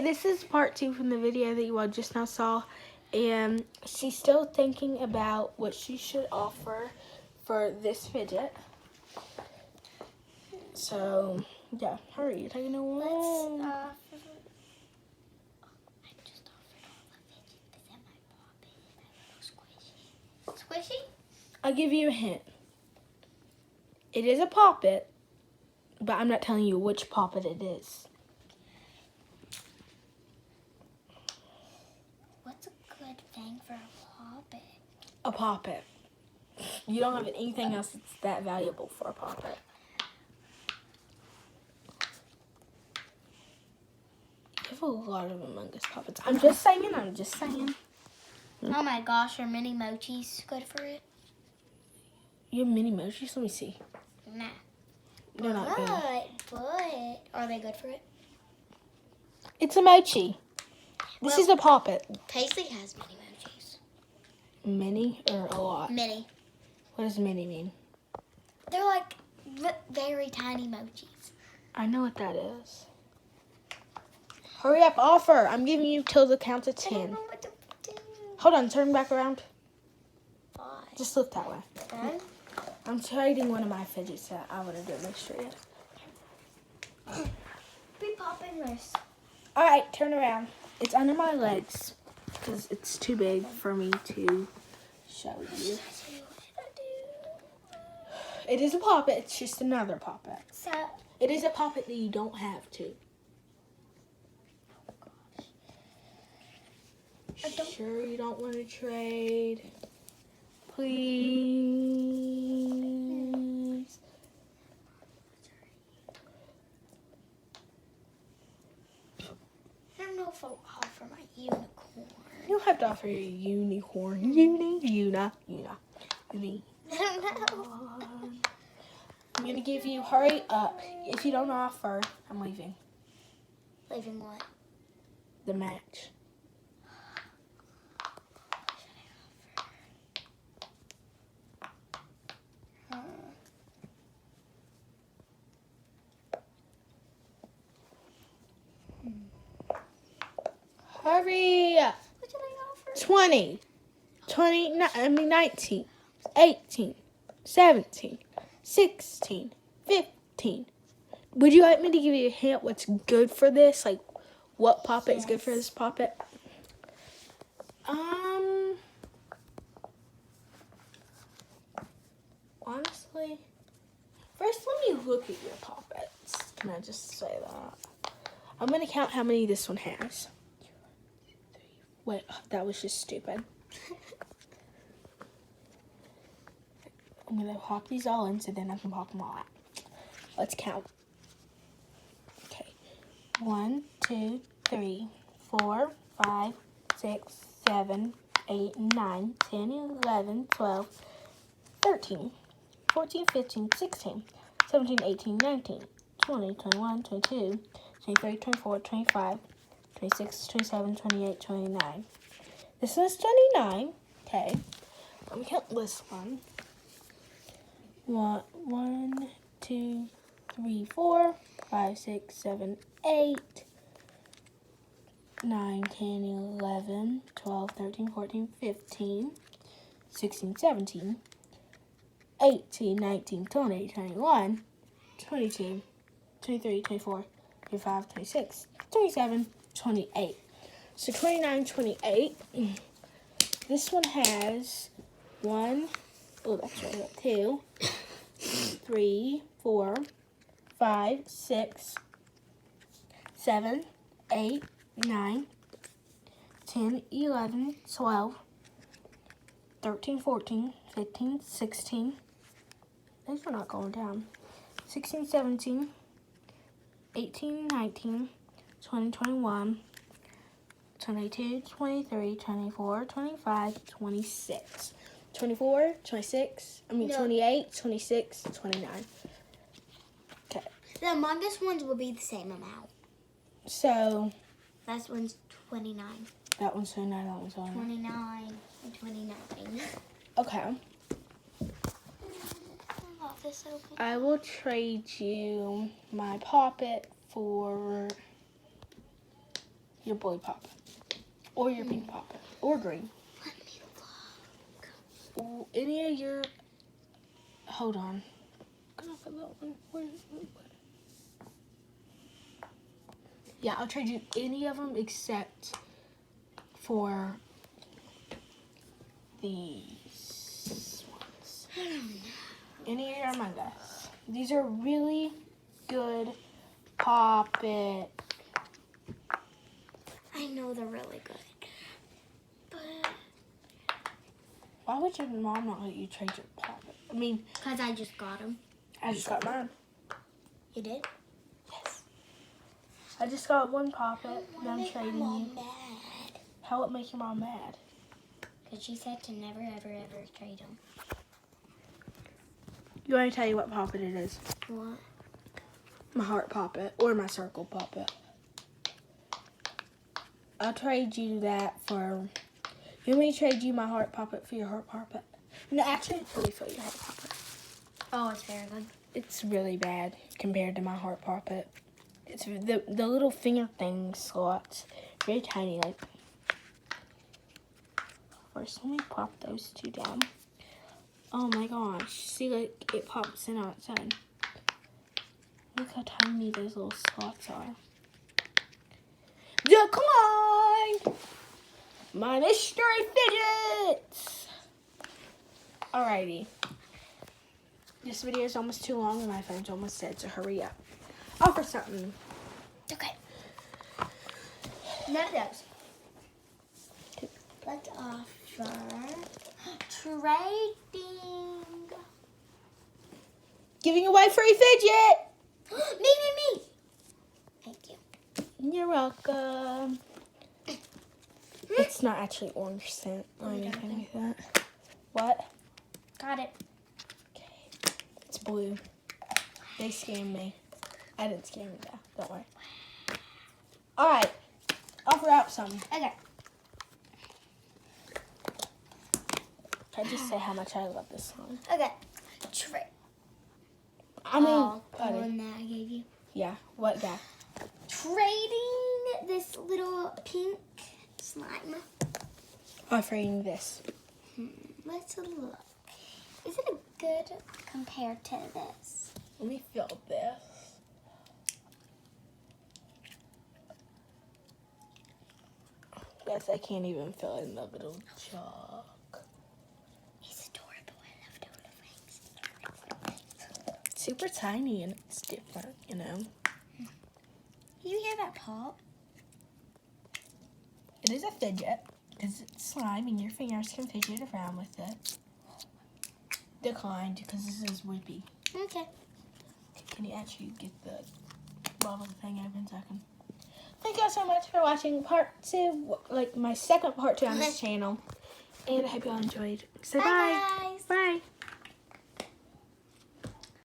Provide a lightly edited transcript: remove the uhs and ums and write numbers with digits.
This is part 2 from the video that you all just now saw, and she's still thinking about what she should offer for this fidget. So, yeah, hurry, you're taking a while. I just offered all the fidgets in my poppet. A little squishy. Squishy? I'll give you a hint. It is a poppet, but I'm not telling you which poppet it is. What's a good thing for a poppet? A poppet. You don't have anything else that's that valuable for a poppet. You have a lot of Among Us poppets. I'm just saying. Oh my gosh, are mini mochis good for it? You have mini mochis? Let me see. Nah. They're not good. But are they good for it? It's a mochi. This is a poppet. Paisley has mini mochis. Mini or a lot? Mini. What does mini mean? They're like very tiny mochis. I know what that is. Hurry up, offer. I'm giving you till the count of 10. I don't know what to do. Hold on, turn back around. Why? Just look that way. Okay. I'm trading one of my fidgets that I want to demonstrate. Be popping this. All right, turn around. It's under my legs because it's too big for me to show you. It is a poppet. It's just another poppet. So It is a poppet that you don't have to. Sure you don't want to trade? Please. I don't know if I'll offer my unicorn. You'll have to offer your unicorn. Uni. I don't know. I'm going to give you, hurry up. If you don't offer, I'm leaving. Leaving what? The match. Hurry! What did I offer? 19, 18, 17, 16, 15. Would you like me to give you a hint what's good for this? Like, what poppet is good for this poppet? Honestly, first let me look at your poppets. Can I just say that? I'm going to count how many this one has. Wait, that was just stupid. I'm going to pop these all in so then I can pop them all out. Let's count. Okay. 1, 2, 3, 4, 5, 6, 7, 8, 9, 10, 11, 12, 13, 14, 15, 16, 17, 18, 19, 20, 21, 22, 23, 24, 25, 26, 27, 28, 29. This one's 29. Okay. Let me count this one. 1, 2, 3, 4, 5, 6, 7, 8, 9, 10, 11, 12, 13, 14, 15, 16, 17, 18, 19, 20, 21, 22, 23, 24, 25, 26, 27, 28. So 29, 28. This one has 1, oh, that's right, 2, 3, 4, 5, 6, 7, 8, 9, 10, 11, 12, 13, 14, 15, 16. These are not going down. 16, 17, 18, 19, 20, 21, 22, 23, 24, 25, 26. 24, 26, no. 28, 26, 29. Okay. The Among Us ones will be the same amount. So. That one's 29. That one's 29, that one's 29. 29 and 29. Okay. I will trade you my poppet for your blue Pop It. Or your pink Pop It. Or green. Let me look. Ooh, any of your... Hold on. Can I put that one? Where? Yeah, I'll trade you any of them except for these ones. Any of your Among Us. These are really good Pop It. I know they're really good. But... Why would your mom not let you trade your Pop It? I mean... Because I just got them. I just got mine. You did? Yes. I just got one Pop It that I'm trading you. Mad. How would it make your mom mad? Because she said to never, ever, ever trade them. You want me to tell you what Pop It it is? What? My heart Pop It or my circle Pop It. I'll trade you that for... You want me to trade you my heart Pop It for your heart Pop It? No, actually, it's really for your heart Pop It. Oh, it's very good. It's really bad compared to my heart Pop It. It's the little finger thing slots. Very tiny. Like, first, let me pop those two down. Oh my gosh. See, like, it pops in outside. Look how tiny those little slots are. Decline! My mystery fidgets! Alrighty. This video is almost too long and my phone's almost dead, so hurry up. Offer something. Okay. None of those. Let's offer trading. Giving away free fidget! Me. Thank you. You're welcome. It's not actually orange scent or anything like that. What? Got it. Okay. It's blue. They scammed me. I didn't scam you though. Don't worry. Alright. Offer out something. Okay. Can I just say how much I love this song? Okay. I mean, the buddy. one that I gave you. Yeah. What guy? Trading this little pink slime. Offering this. Let's look. Is it a good compared to this? Let me feel this. Guys, I can't even fill in the little jug. He's adorable. I love the little things. It's super tiny and it's different, you know. Did you hear that pop? It is a fidget because it's slime and your fingers can fidget around with it. Declined because this is whippy. Okay. Can you actually get the bubble thing open so I can... Thank you all so much for watching part 2, like my second part 2 on this channel. And I hope you all enjoyed. So bye. Bye, guys. Bye.